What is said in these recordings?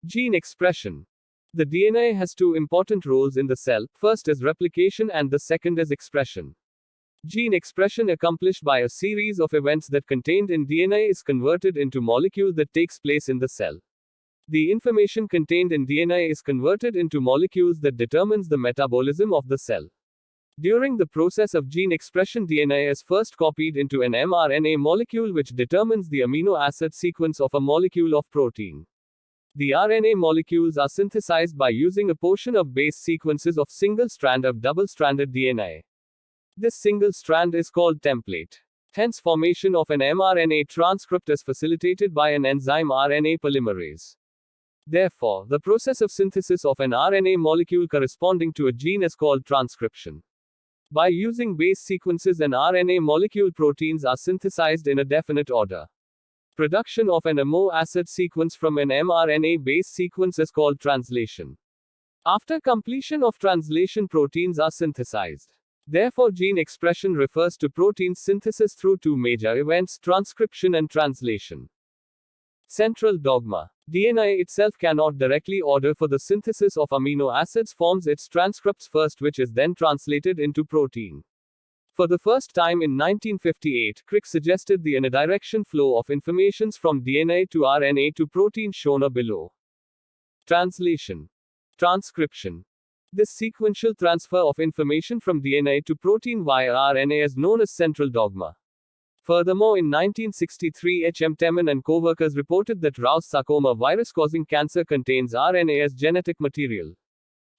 Gene expression. The DNA has two important roles in the cell, first is replication and the second is expression. Gene expression accomplished by a series of events that contained in DNA is converted into molecule that takes place in the cell. The information contained in DNA is converted into molecules that determines the metabolism of the cell. During the process of gene expression, DNA is first copied into an mRNA molecule which determines the amino acid sequence of a molecule of protein. The RNA molecules are synthesized by using a portion of base sequences of single strand of double-stranded DNA. This single strand is called template. Hence, formation of an mRNA transcript is facilitated by an enzyme RNA polymerase. Therefore, the process of synthesis of an RNA molecule corresponding to a gene is called transcription. By using base sequences, an RNA molecule proteins are synthesized in a definite order. Production of an amino acid sequence from an mRNA base sequence is called translation. After completion of translation, proteins are synthesized. Therefore, gene expression refers to protein synthesis through two major events, transcription and translation. Central dogma. DNA itself cannot directly order for the synthesis of amino acids, forms its transcripts first, which is then translated into protein. For the first time in 1958, Crick suggested the unidirectional flow of informations from DNA to RNA to protein shown below. Translation. Transcription. This sequential transfer of information from DNA to protein via RNA is known as central dogma. Furthermore, in 1963, H.M. Temin and co-workers reported that Rous sarcoma virus causing cancer contains RNA as genetic material.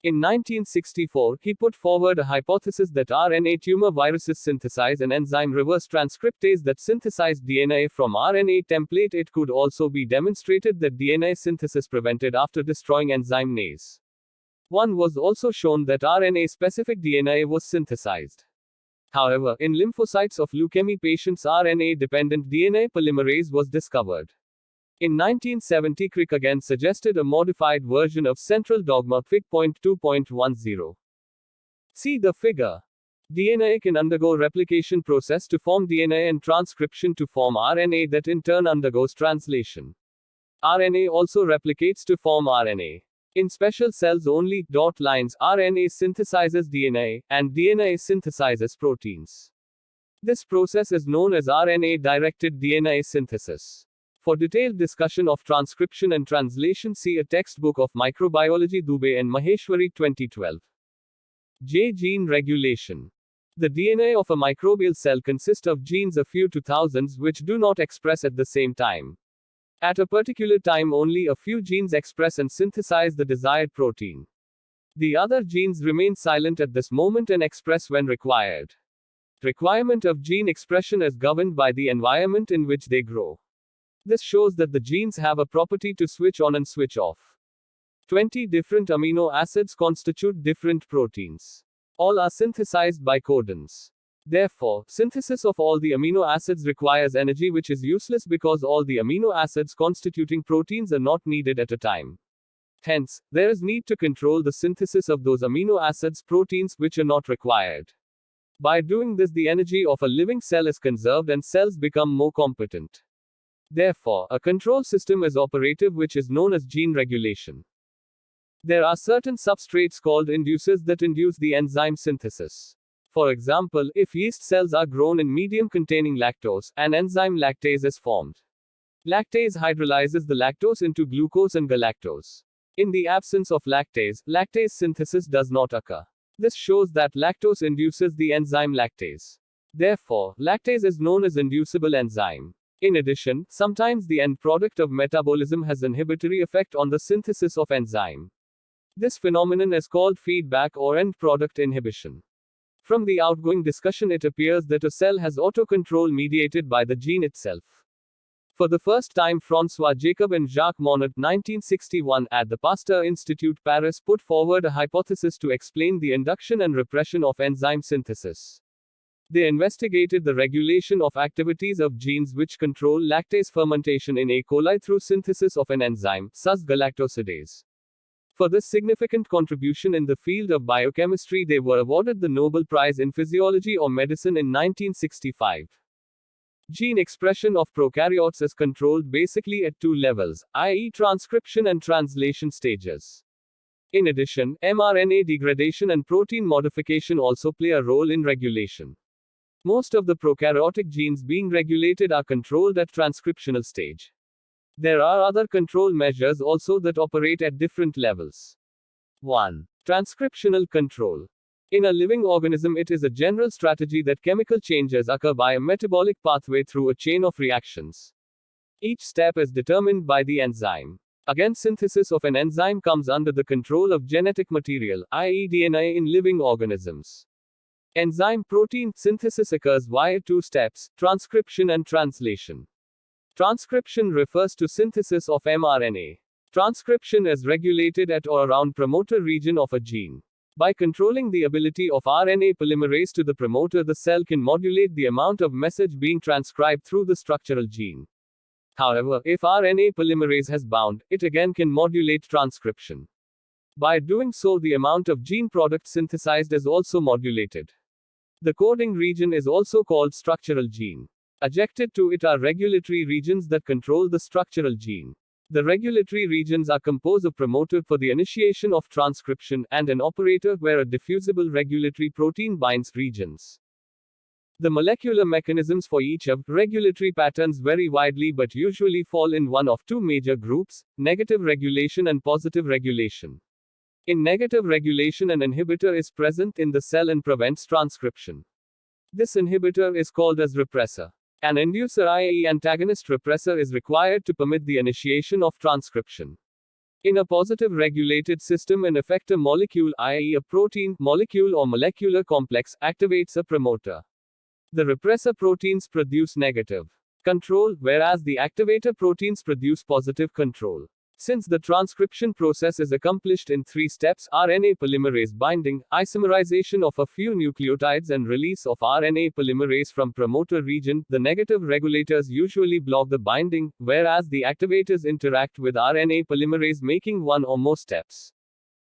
In 1964, he put forward a hypothesis that RNA tumor viruses synthesize an enzyme reverse transcriptase that synthesized DNA from RNA template. It could also be demonstrated that DNA synthesis prevented after destroying enzyme NAS. One was also shown that RNA-specific DNA was synthesized. However, in lymphocytes of leukemia patients, RNA-dependent DNA polymerase was discovered. In 1970, Crick again suggested a modified version of central dogma, Fig.2.10. See the figure. DNA can undergo replication process to form DNA and transcription to form RNA that in turn undergoes translation. RNA also replicates to form RNA. In special cells only, dot lines, RNA synthesizes DNA, and DNA synthesizes proteins. This process is known as RNA-directed DNA synthesis. For detailed discussion of transcription and translation, see a textbook of microbiology, Dubey and Maheshwari, 2012. Gene regulation. The DNA of a microbial cell consists of genes, a few to thousands, which do not express at the same time. At a particular time, only a few genes express and synthesize the desired protein. The other genes remain silent at this moment and express when required. Requirement of gene expression is governed by the environment in which they grow. This shows that the genes have a property to switch on and switch off. 20 different amino acids constitute different proteins. All are synthesized by codons. Therefore, synthesis of all the amino acids requires energy, which is useless because all the amino acids constituting proteins are not needed at a time. Hence, there is need to control the synthesis of those amino acids, proteins, which are not required. By doing this, the energy of a living cell is conserved and cells become more competent. Therefore, a control system is operative, which is known as gene regulation. There are certain substrates called inducers that induce the enzyme synthesis. For example, if yeast cells are grown in medium containing lactose, an enzyme lactase is formed. Lactase hydrolyzes the lactose into glucose and galactose. In the absence of lactase, lactase synthesis does not occur. This shows that lactose induces the enzyme lactase. Therefore, lactase is known as inducible enzyme. In addition, sometimes the end product of metabolism has inhibitory effect on the synthesis of enzyme. This phenomenon is called feedback or end product inhibition. From the outgoing discussion, it appears that a cell has autocontrol mediated by the gene itself. For the first time, François Jacob and Jacques Monod, 1961, at the Pasteur Institute, Paris, put forward a hypothesis to explain the induction and repression of enzyme synthesis. They investigated the regulation of activities of genes which control lactase fermentation in E. coli through synthesis of an enzyme, sus galactosidase. For this significant contribution in the field of biochemistry, they were awarded the Nobel Prize in Physiology or Medicine in 1965. Gene expression of prokaryotes is controlled basically at two levels, i.e., transcription and translation stages. In addition, mRNA degradation and protein modification also play a role in regulation. Most of the prokaryotic genes being regulated are controlled at transcriptional stage. There are other control measures also that operate at different levels. 1. Transcriptional control. In a living organism, it is a general strategy that chemical changes occur by a metabolic pathway through a chain of reactions. Each step is determined by the enzyme. Again, synthesis of an enzyme comes under the control of genetic material, i.e., DNA, in living organisms. Enzyme protein synthesis occurs via two steps, transcription and translation. Transcription refers to synthesis of mRNA. Transcription is regulated at or around promoter region of a gene. By controlling the ability of RNA polymerase to the promoter, the cell can modulate the amount of message being transcribed through the structural gene. However, if RNA polymerase has bound, it again can modulate transcription. By doing so, the amount of gene product synthesized is also modulated. The coding region is also called structural gene. Adjacent to it are regulatory regions that control the structural gene. The regulatory regions are composed of promoter for the initiation of transcription and an operator where a diffusible regulatory protein binds regions. The molecular mechanisms for each of regulatory patterns vary widely but usually fall in one of two major groups, negative regulation and positive regulation. In negative regulation, an inhibitor is present in the cell and prevents transcription. This inhibitor is called as repressor. An inducer, i.e., antagonist repressor, is required to permit the initiation of transcription. In a positive regulated system, an effector molecule, i.e., a protein, molecule or molecular complex, activates a promoter. The repressor proteins produce negative control, whereas the activator proteins produce positive control. Since the transcription process is accomplished in three steps, RNA polymerase binding, isomerization of a few nucleotides and release of RNA polymerase from promoter region, the negative regulators usually block the binding, whereas the activators interact with RNA polymerase making one or more steps.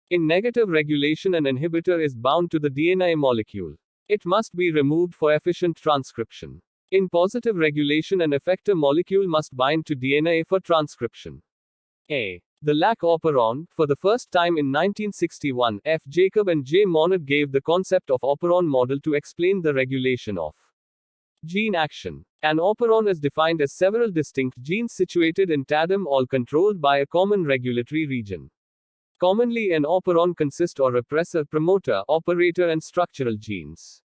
In negative regulation, an inhibitor is bound to the DNA molecule. It must be removed for efficient transcription. In positive regulation, an effector molecule must bind to DNA for transcription. The lac operon. For the first time in 1961, F. Jacob and J. Monod gave the concept of operon model to explain the regulation of gene action. An operon is defined as several distinct genes situated in tandem, all controlled by a common regulatory region. Commonly, an operon consists of repressor, promoter, operator, and structural genes.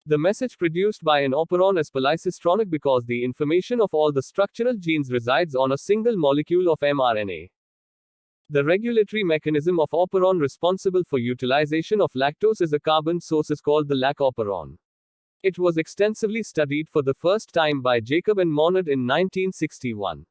The message produced by an operon is polycistronic because the information of all the structural genes resides on a single molecule of mRNA. The regulatory mechanism of operon responsible for utilization of lactose as a carbon source is called the lac operon. It was extensively studied for the first time by Jacob and Monod in 1961.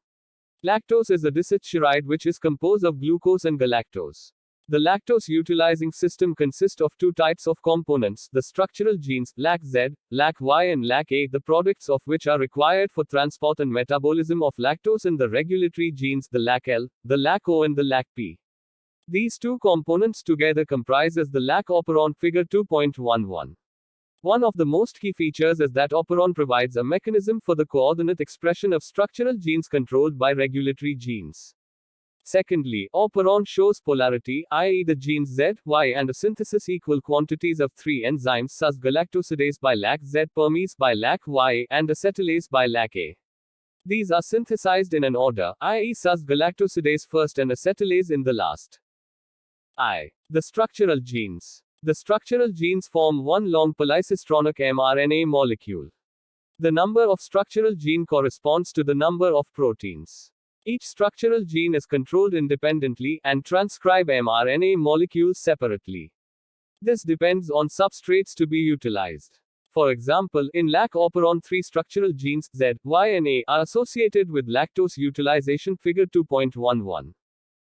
Lactose is a disaccharide which is composed of glucose and galactose. The lactose-utilizing system consists of two types of components, the structural genes, LAC-Z, LAC-Y and LAC-A, the products of which are required for transport and metabolism of lactose, and the regulatory genes, the LAC-L, the LAC-O and the LAC-P. These two components together comprises the lac operon, figure 2.11. One of the most key features is that operon provides a mechanism for the coordinate expression of structural genes controlled by regulatory genes. Secondly, operon shows polarity, i.e. the genes Z, Y and a synthesis equal quantities of three enzymes, sus galactosidase by lac-Z, permase by lac-Y, and acetylase by lac-A. These are synthesized in an order, i.e. sus galactosidase first and acetylase in the last. The structural genes. The structural genes form one long polycistronic mRNA molecule. The number of structural gene corresponds to the number of proteins. Each structural gene is controlled independently, and transcribe mRNA molecules separately. This depends on substrates to be utilized. For example, in lac operon, three structural genes, Z, Y and A, are associated with lactose utilization, figure 2.11.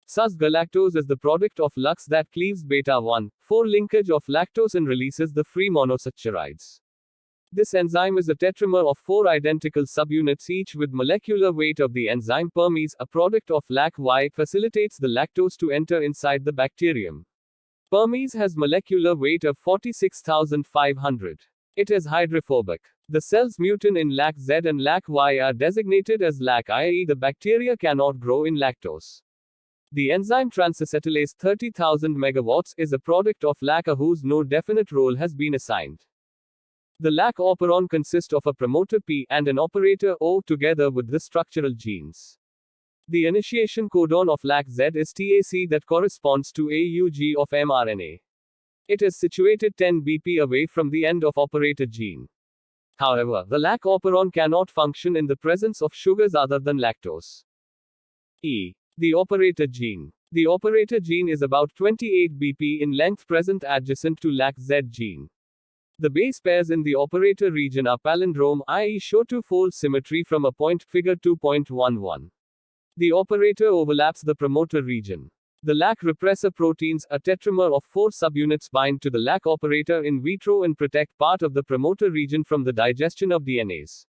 Sus galactose is the product of lux that cleaves beta-1, 4 linkage of lactose and releases the free monosaccharides. This enzyme is a tetramer of 4 identical subunits each with molecular weight of the enzyme permase, a product of lac-Y, facilitates the lactose to enter inside the bacterium. Permase has molecular weight of 46,500. It is hydrophobic. The cells mutant in LAC-Z and LAC-Y are designated as LAC, i.e., the bacteria cannot grow in lactose. The enzyme transacetylase 30,000 megawatts is a product of LAC-A whose no definite role has been assigned. The LAC operon consists of a promoter P and an operator O together with the structural genes. The initiation codon of LAC-Z is TAC that corresponds to AUG of mRNA. It is situated 10 BP away from the end of operator gene. However, the LAC operon cannot function in the presence of sugars other than lactose. E. The operator gene. The operator gene is about 28 BP in length present adjacent to LAC-Z gene. The base pairs in the operator region are palindrome, i.e. show two-fold symmetry from a point, figure 2.11. The operator overlaps the promoter region. The LAC repressor proteins, a tetramer of 4 subunits, bind to the LAC operator in vitro and protect part of the promoter region from the digestion of DNAs.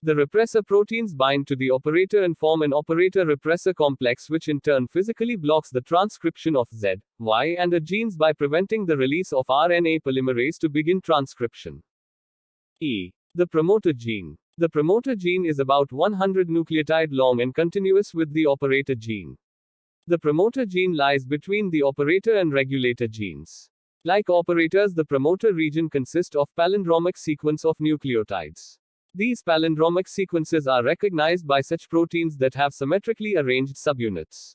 The repressor proteins bind to the operator and form an operator-repressor complex which in turn physically blocks the transcription of Z, Y and A genes by preventing the release of RNA polymerase to begin transcription. E. The promoter gene. The promoter gene is about 100 nucleotide long and continuous with the operator gene. The promoter gene lies between the operator and regulator genes. Like operators, the promoter region consists of palindromic sequence of nucleotides. These palindromic sequences are recognized by such proteins that have symmetrically arranged subunits.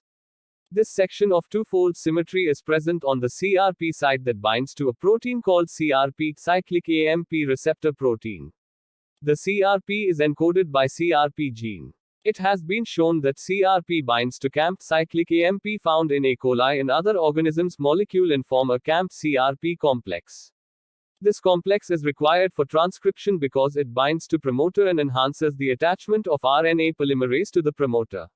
This section of two-fold symmetry is present on the CRP site that binds to a protein called CRP, cyclic AMP receptor protein. The CRP is encoded by CRP gene. It has been shown that CRP binds to CAMP cyclic AMP found in E. coli and other organisms molecule and form a CAMP CRP complex. This complex is required for transcription because it binds to promoter and enhances the attachment of RNA polymerase to the promoter.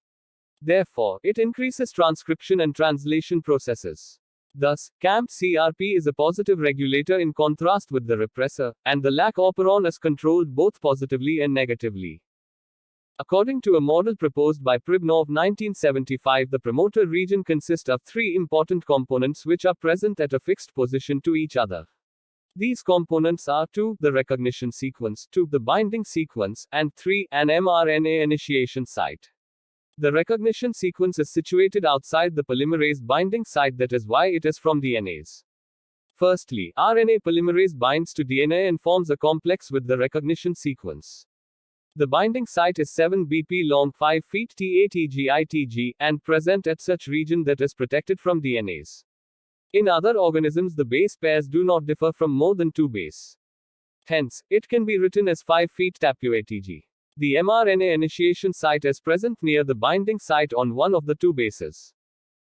Therefore, it increases transcription and translation processes. Thus, CAMP CRP is a positive regulator in contrast with the repressor, and the LAC operon is controlled both positively and negatively. According to a model proposed by Pribnov 1975, the promoter region consists of 3 important components which are present at a fixed position to each other. These components are 2. The recognition sequence, 2. The binding sequence, and 3. An mRNA initiation site. The recognition sequence is situated outside the polymerase binding site, that is why it is from DNAs. Firstly, RNA polymerase binds to DNA and forms a complex with the recognition sequence. The binding site is 7 BP long, 5 feet TATG/ITG, and present at such region that is protected from DNAs. In other organisms, the base pairs do not differ from more than 2 base. Hence, it can be written as 5 feet TAPU/ATG. The mRNA initiation site is present near the binding site on one of the 2 bases.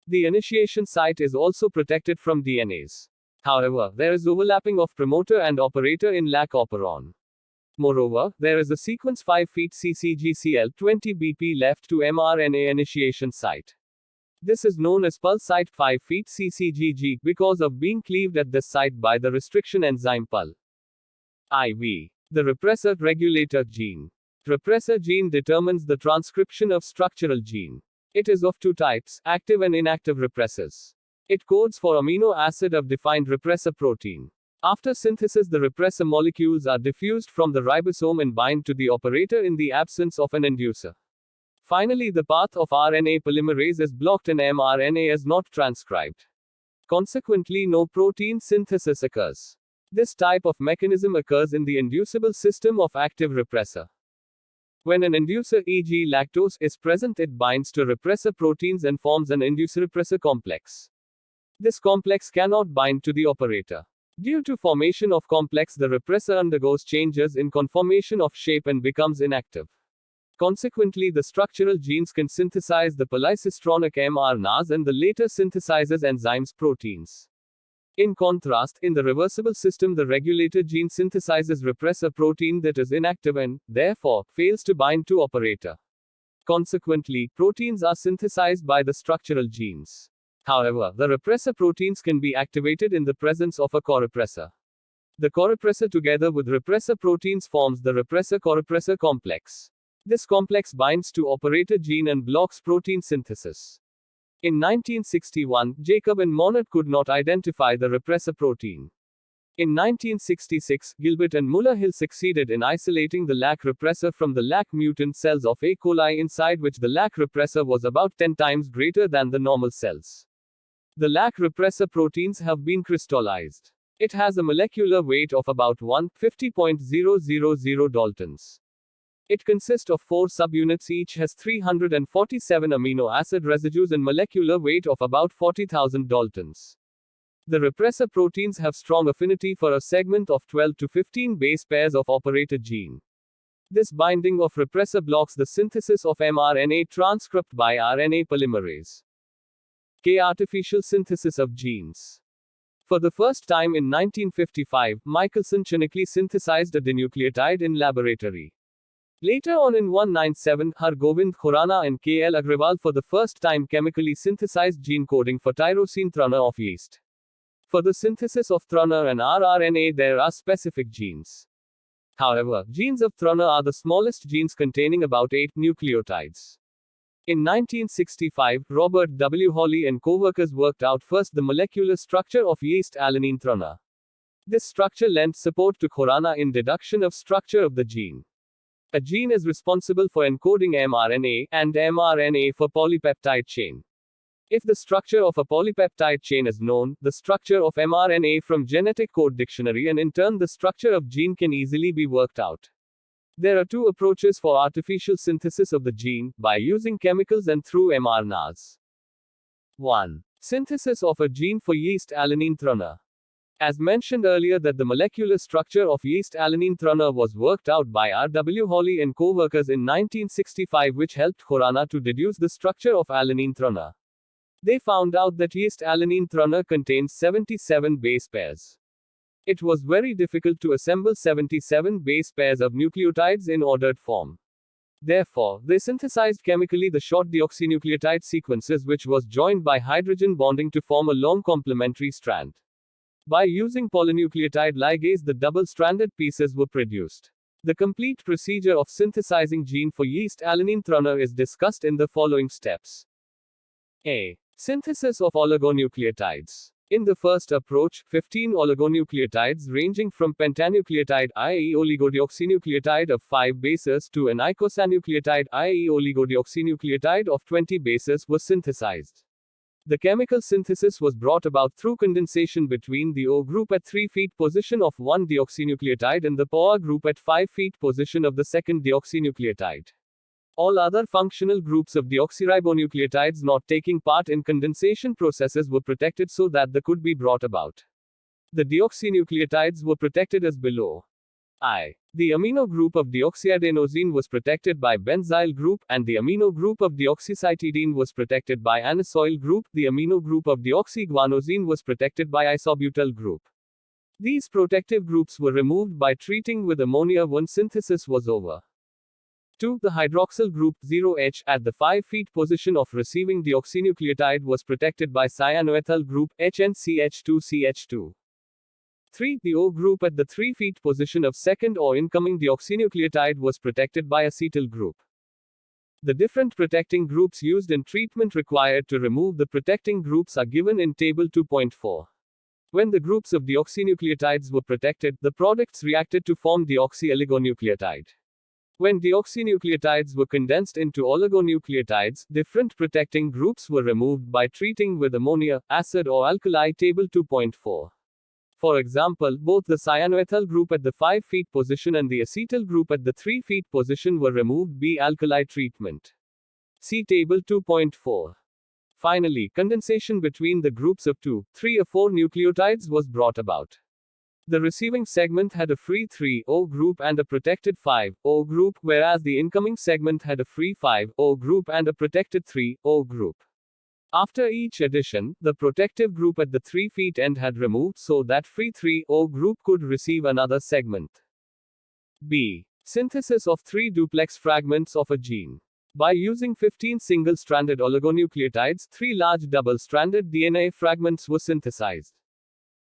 The initiation site is also protected from DNAs. However, there is overlapping of promoter and operator in LAC operon. Moreover, there is a sequence 5 feet CCGCL 20 BP left to mRNA initiation site. This is known as pul site 5 feet CCGG because of being cleaved at this site by the restriction enzyme pul. IV. The repressor regulator gene. Repressor gene determines the transcription of structural gene. It is of 2 types, active and inactive repressors. It codes for amino acid of defined repressor protein. After synthesis, the repressor molecules are diffused from the ribosome and bind to the operator in the absence of an inducer. Finally, the path of RNA polymerase is blocked and mRNA is not transcribed. Consequently, no protein synthesis occurs. This type of mechanism occurs in the inducible system of active repressor. When an inducer, e.g. lactose, is present, it binds to repressor proteins and forms an inducer-repressor complex. This complex cannot bind to the operator. Due to formation of complex, the repressor undergoes changes in conformation of shape and becomes inactive. Consequently, the structural genes can synthesize the polycistronic mRNAs and the later synthesizes enzymes proteins. In contrast, in the reversible system, the regulator gene synthesizes repressor protein that is inactive and, therefore, fails to bind to operator. Consequently, proteins are synthesized by the structural genes. However, the repressor proteins can be activated in the presence of a corepressor. The corepressor together with repressor proteins forms the repressor-corepressor complex. This complex binds to operator gene and blocks protein synthesis. In 1961, Jacob and Monod could not identify the repressor protein. In 1966, Gilbert and Muller-Hill succeeded in isolating the lac repressor from the lac mutant cells of E. coli, inside which the lac repressor was about 10 times greater than the normal cells. The lac repressor proteins have been crystallized. It has a molecular weight of about 150.000 Daltons. It consists of 4 subunits, each has 347 amino acid residues and molecular weight of about 40,000 Daltons. The repressor proteins have strong affinity for a segment of 12 to 15 base pairs of operator gene. This binding of repressor blocks the synthesis of mRNA transcript by RNA polymerase. Artificial synthesis of genes. For the first time in 1955, Michelson chemically synthesized a dinucleotide in laboratory. Later on in 1997, Hargobind Khurana and K.L. Agrawal for the first time chemically synthesized gene coding for tyrosine tRNA of yeast. For the synthesis of tRNA and rRNA, there are specific genes. However, genes of tRNA are the smallest genes containing about 8 nucleotides. In 1965, Robert W. Hawley and co-workers worked out first the molecular structure of yeast alanine tRNA. This structure lent support to Khurana in deduction of structure of the gene. A gene is responsible for encoding mRNA, and mRNA for polypeptide chain. If the structure of a polypeptide chain is known, the structure of mRNA from genetic code dictionary and in turn the structure of gene can easily be worked out. There are 2 approaches for artificial synthesis of the gene, by using chemicals and through mRNAs. 1. Synthesis of a gene for yeast alanine tRNA. As mentioned earlier that the molecular structure of yeast alanine tRNA was worked out by R. W. Hawley and co-workers in 1965, which helped Khurana to deduce the structure of alanine tRNA. They found out that yeast alanine tRNA contains 77 base pairs. It was very difficult to assemble 77 base pairs of nucleotides in ordered form. Therefore, they synthesized chemically the short deoxynucleotide sequences, which was joined by hydrogen bonding to form a long complementary strand. By using polynucleotide ligase, the double-stranded pieces were produced. The complete procedure of synthesizing gene for yeast alanine tRNA is discussed in the following steps. A. Synthesis of oligonucleotides. In the first approach, 15 oligonucleotides ranging from pentanucleotide, i.e. oligodeoxynucleotide of 5 bases, to an icosanucleotide, i.e. oligodeoxynucleotide of 20 bases, were synthesized. The chemical synthesis was brought about through condensation between the O group at 3' position of one deoxynucleotide and the POA group at 5' position of the second deoxynucleotide. All other functional groups of deoxyribonucleotides not taking part in condensation processes were protected so that they could be brought about. The deoxynucleotides were protected as below. I. The amino group of deoxyadenosine was protected by benzyl group, and the amino group of deoxycytidine was protected by anisole group. The amino group of deoxyguanosine was protected by isobutyl group. These protective groups were removed by treating with ammonia once synthesis was over. 2. The hydroxyl group 0H at the 5' position of receiving deoxynucleotide was protected by cyanoethyl group HNCH2CH2. 3. The O group at the 3' position of second or incoming deoxynucleotide was protected by acetyl group. The different protecting groups used in treatment required to remove the protecting groups are given in table 2.4. When the groups of deoxynucleotides were protected, the products reacted to form deoxyoligonucleotide. When deoxynucleotides were condensed into oligonucleotides, different protecting groups were removed by treating with ammonia, acid or alkali. Table 2.4. For example, both the cyanoethyl group at the 5' position and the acetyl group at the 3' position were removed by alkali treatment. See table 2.4. Finally, condensation between the groups of 2, 3 or 4 nucleotides was brought about. The receiving segment had a free 3O group and a protected 5O group, whereas the incoming segment had a free 5O group and a protected 3O group. After each addition, the protective group at the 3' end had removed so that free 3O group could receive another segment. B. Synthesis of 3 duplex fragments of a gene. By using 15 single-stranded oligonucleotides, 3 large double-stranded DNA fragments were synthesized.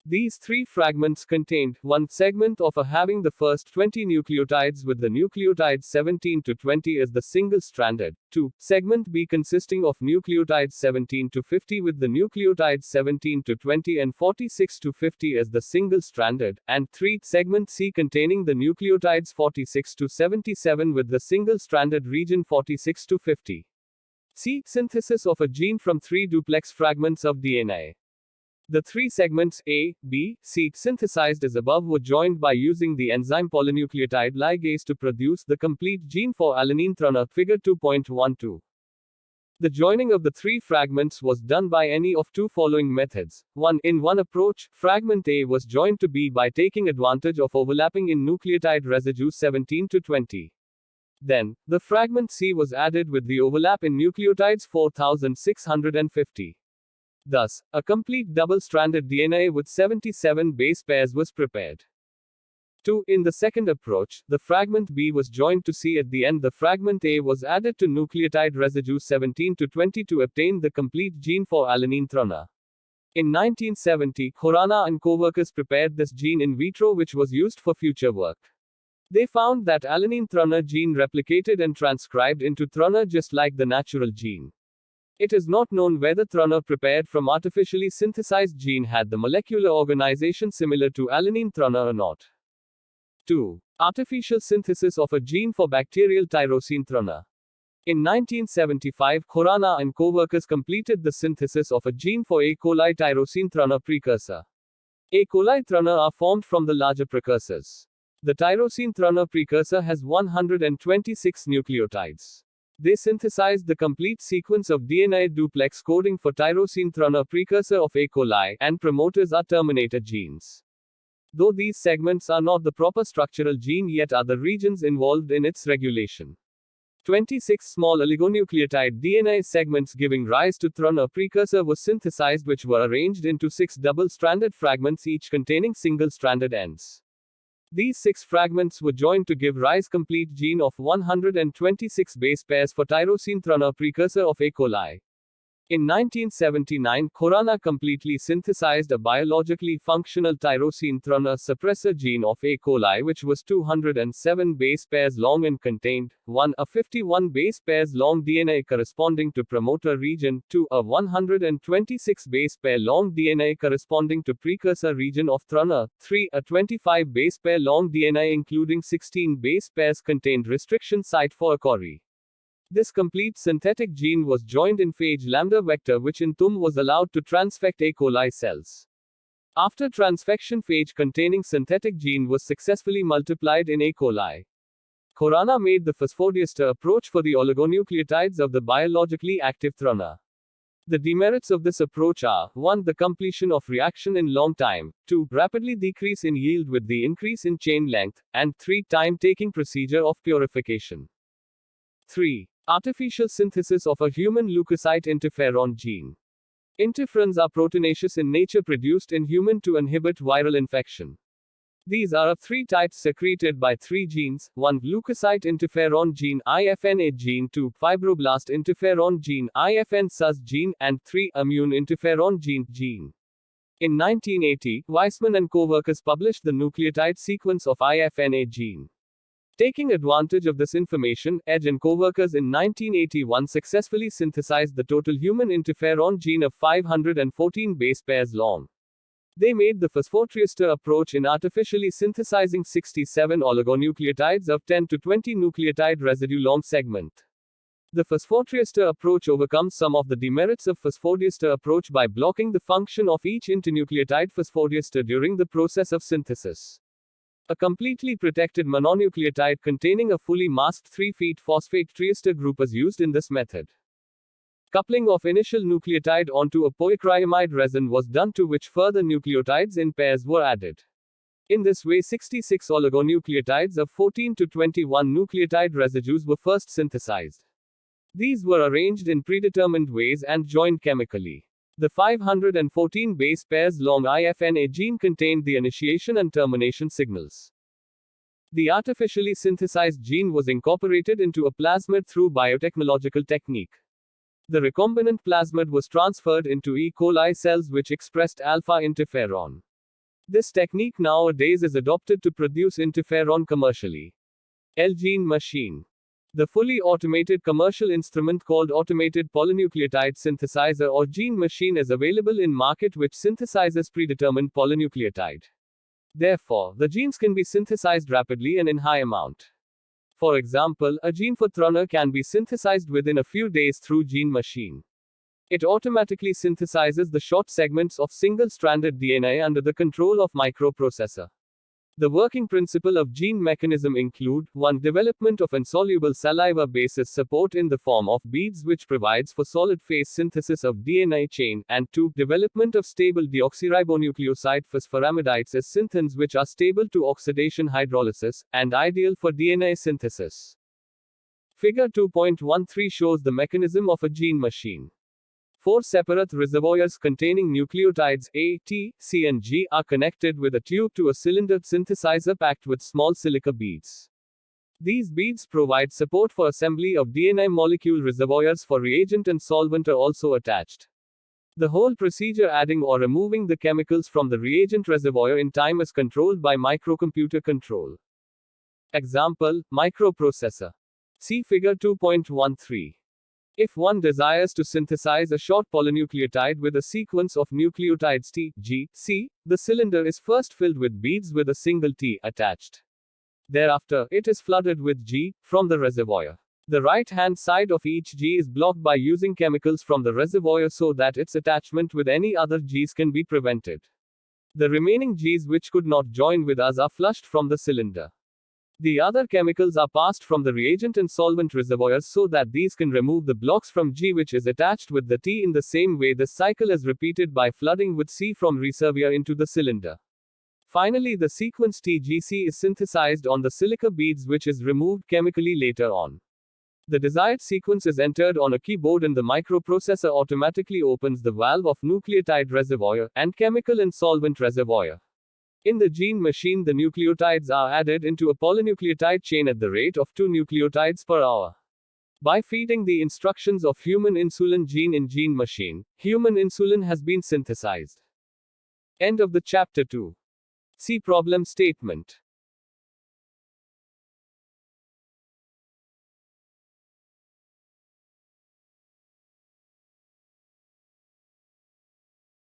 These three fragments contained one segment of A having the first 20 nucleotides with the nucleotides 17 to 20 as the single-stranded, 2. Segment B consisting of nucleotides 17 to 50 with the nucleotides 17 to 20 and 46 to 50 as the single-stranded, and 3. Segment C containing the nucleotides 46 to 77 with the single-stranded region 46 to 50. C. Synthesis of a gene from 3 duplex fragments of DNA. The three segments A, B, C synthesized as above were joined by using the enzyme polynucleotide ligase to produce the complete gene for alanine tRNA, figure 2.12. The joining of the three fragments was done by any of two following methods. 1. In one approach, fragment A was joined to B by taking advantage of overlapping in nucleotide residue 17 to 20. Then, the fragment C was added with the overlap in nucleotides 4650. Thus, a complete double-stranded DNA with 77 base pairs was prepared. 2. In the second approach, the fragment B was joined to C. At the end, the fragment A was added to nucleotide residue 17 to 20 to obtain the complete gene for alanine tRNA. In 1970, Khorana and co-workers prepared this gene in vitro, which was used for future work. They found that alanine tRNA gene replicated and transcribed into tRNA just like the natural gene. It is not known whether tRNA prepared from artificially synthesized gene had the molecular organization similar to alanine tRNA or not. 2. Artificial synthesis of a gene for bacterial tyrosine tRNA. In 1975, Khorana and co-workers completed the synthesis of a gene for E. coli tyrosine tRNA precursor. E. coli tRNA are formed from the larger precursors. The tyrosine tRNA precursor has 126 nucleotides. They synthesized the complete sequence of DNA duplex coding for tyrosine tRNA precursor of E. coli, and promoters are terminator genes. Though these segments are not the proper structural gene, yet are the regions involved in its regulation. 26 small oligonucleotide DNA segments giving rise to tRNA precursor was synthesized, which were arranged into 6 double-stranded fragments each containing single-stranded ends. These 6 fragments were joined to give rise complete gene of 126 base pairs for tyrosine tRNA precursor of E. coli. In 1979, Khorana completely synthesized a biologically functional tyrosine tRNA suppressor gene of E. coli, which was 207 base pairs long and contained 1. A 51 base pairs long DNA corresponding to promoter region, 2. A 126 base pair long DNA corresponding to precursor region of tRNA, 3. A 25 base pair long DNA including 16 base pairs contained restriction site for a cori. This complete synthetic gene was joined in phage lambda vector, which in TUM was allowed to transfect E. coli cells. After transfection, phage containing synthetic gene was successfully multiplied in E. coli. Khorana made the phosphodiester approach for the oligonucleotides of the biologically active tRNA. The demerits of this approach are 1. The completion of reaction in long time, 2. Rapidly decrease in yield with the increase in chain length, and 3. Time-taking procedure of purification. 3. Artificial synthesis of a human leukocyte interferon gene. Interferons are proteinaceous in nature, produced in human to inhibit viral infection. These are of 3 types secreted by 3 genes: 1. Leukocyte interferon gene IFN-A gene, 2. Fibroblast interferon gene IFN-SUS gene, and 3. Immune interferon gene. In 1980, Weissman and co-workers published the nucleotide sequence of IFN-A gene. Taking advantage of this information, Edge and co-workers in 1981 successfully synthesized the total human interferon gene of 514 base pairs long. They made the phosphotriester approach in artificially synthesizing 67 oligonucleotides of 10 to 20 nucleotide residue long segment. The phosphotriester approach overcomes some of the demerits of phosphodiester approach by blocking the function of each internucleotide phosphodiester during the process of synthesis. A completely protected mononucleotide containing a fully masked 3' phosphate triester group is used in this method. Coupling of initial nucleotide onto a poiacryamide resin was done, to which further nucleotides in pairs were added. In this way, 66 oligonucleotides of 14 to 21 nucleotide residues were first synthesized. These were arranged in predetermined ways and joined chemically. The 514 base pairs long IFN-A gene contained the initiation and termination signals. The artificially synthesized gene was incorporated into a plasmid through biotechnological technique. The recombinant plasmid was transferred into E. coli cells which expressed alpha interferon. This technique nowadays is adopted to produce interferon commercially. Gene machine. The fully automated commercial instrument called Automated Polynucleotide Synthesizer or Gene Machine is available in market, which synthesizes predetermined polynucleotide. Therefore, the genes can be synthesized rapidly and in high amount. For example, a gene for tRNA can be synthesized within a few days through Gene Machine. It automatically synthesizes the short segments of single-stranded DNA under the control of microprocessor. The working principle of gene mechanism include 1. Development of insoluble saliva bases support in the form of beads which provides for solid phase synthesis of DNA chain, and 2. Development of stable deoxyribonucleoside phosphoramidites as synthins which are stable to oxidation hydrolysis, and ideal for DNA synthesis. Figure 2.13 shows the mechanism of a gene machine. 4 separate reservoirs containing nucleotides A, T, C and G are connected with a tube to a cylinder synthesizer packed with small silica beads. These beads provide support for assembly of DNA molecule. Reservoirs for reagent and solvent are also attached. The whole procedure, adding or removing the chemicals from the reagent reservoir in time, is controlled by microcomputer control. Example, microprocessor. See figure 2.13. If one desires to synthesize a short polynucleotide with a sequence of nucleotides T, G, C, the cylinder is first filled with beads with a single T attached. Thereafter, it is flooded with G from the reservoir. The right-hand side of each G is blocked by using chemicals from the reservoir so that its attachment with any other Gs can be prevented. The remaining Gs which could not join with us are flushed from the cylinder. The other chemicals are passed from the reagent and solvent reservoirs so that these can remove the blocks from G which is attached with the T. In the same way, this cycle is repeated by flooding with C from reservoir into the cylinder. Finally, the sequence TGC is synthesized on the silica beads which is removed chemically later on. The desired sequence is entered on a keyboard and the microprocessor automatically opens the valve of nucleotide reservoir and chemical and solvent reservoir. In the gene machine, the nucleotides are added into a polynucleotide chain at the rate of 2 nucleotides per hour. By feeding the instructions of human insulin gene in gene machine, human insulin has been synthesized. End of the chapter 2. See problem statement.